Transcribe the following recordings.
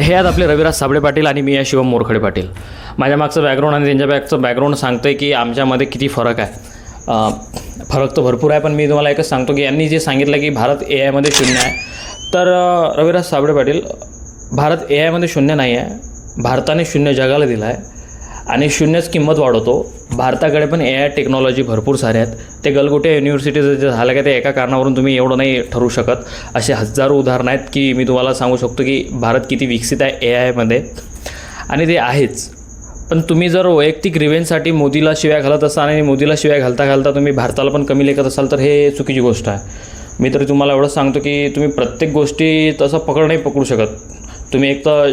हे आहेत आपले रविराज साबळे पाटील आणि मी आहे शिवम मोरखडे पाटील. माझ्या मागचं बॅकग्राऊंड आणि त्यांच्या मागचं बॅकग्राऊंड सांगतं आहे की आमच्यामध्ये किती फरक आहे. फरक तर भरपूर आहे, पण मी तुम्हाला एकच सांगतो की यांनी जे सांगितलं की भारत AI मध्ये शून्य आहे, तर रविराज साबळे पाटील, भारत AI मध्ये शून्य नाही आहे. भारताने शून्य जगाला दिला आहे आणि शून्यच किंमत वाढवतो. भारताकडे पण AI टेक्नॉलॉजी भरपूर सारे आहेत. ते गलगोटे युनिव्हर्सिटीज जे झालं का ते एका कारणावरून तुम्ही एवढं नाही ठरवू शकत. असे हजारो उदाहरणं आहेत की मी तुम्हाला सांगू शकतो की भारत किती विकसित आहे AI मध्ये, आणि ते आहेच. पण तुम्ही जर वैयक्तिक रिव्हेंजसाठी मोदीला शिव्या घालत असाल आणि मोदीला शिव्या घालता घालता तुम्ही भारताला पण कमी लेखत असाल तर हे चुकीची गोष्ट आहे. मी तरी तुम्हाला एवढंच सांगतो की तुम्ही प्रत्येक गोष्टी तसं नाही पकडू शकत. तुम्ही एक तर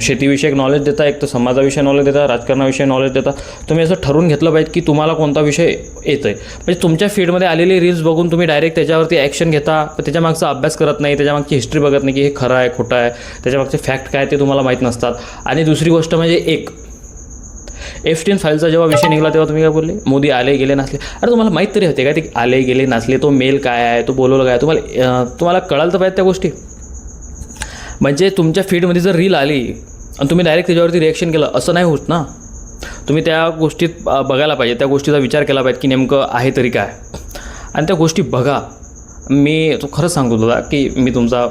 शेतीविषयक नॉलेज देता, एक तर समाजाविषयी नॉलेज देता, राजकारणाविषयी नॉलेज देता. तुम्ही असं ठरवून घेतलं पाहिजे की तुम्हाला कोणता विषय येतो आहे. म्हणजे तुमच्या फीडमध्ये आलेली रील्स बघून तुम्ही डायरेक्ट त्याच्यावरती ॲक्शन घेता, पण त्याच्यामागचा अभ्यास करत नाही, त्याच्यामागची हिस्ट्री बघत नाही की हे खरं आहे खोटं आहे, त्याच्यामागचे फॅक्ट काय ते तुम्हाला माहीत नसतात. आणि दुसरी गोष्ट म्हणजे एफस्टीन फाईलचा जेव्हा विषय निघाला तेव्हा तुम्ही काय बोलले, मोदी आले गेले नसले. अरे तुम्हाला माहीत तरी होते का ते आले गेले नसले, तो मेल काय आहे, तो बोलवलं काय, तुम्हाला कळायला तर पाहिजे त्या गोष्टी. म्हणजे तुमच्या फीडमध्ये जर रील आली आणि तुम्ही डायरेक्ट त्याच्यावरती रिॲक्शन केलं, असं नाही होत ना. तुम्ही त्या गोष्टीत बघायला पाहिजे, त्या गोष्टीचा विचार केला पाहिजे की नेमकं आहे तरी काय, आणि त्या गोष्टी बघा. मी खरंच सांगतो तुला की मी तुमचा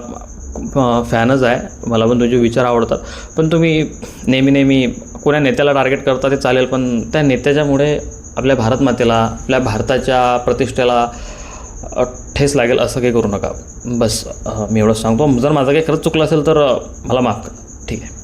फॅनच आहे, मला पण तुझे विचार आवडतात. पण तुम्ही नेहमी कोण्या नेत्याला टार्गेट करता ते चालेल, पण त्या नेत्याच्यामुळे आपल्या भारत मातेला, आपल्या भारताच्या प्रतिष्ठेला ठेस लागेल असं काही करू नका. बस मी एवढंच सांगतो. जर माझं काही खरंच चुकलं असेल तर मला माफ करा. ठीक आहे.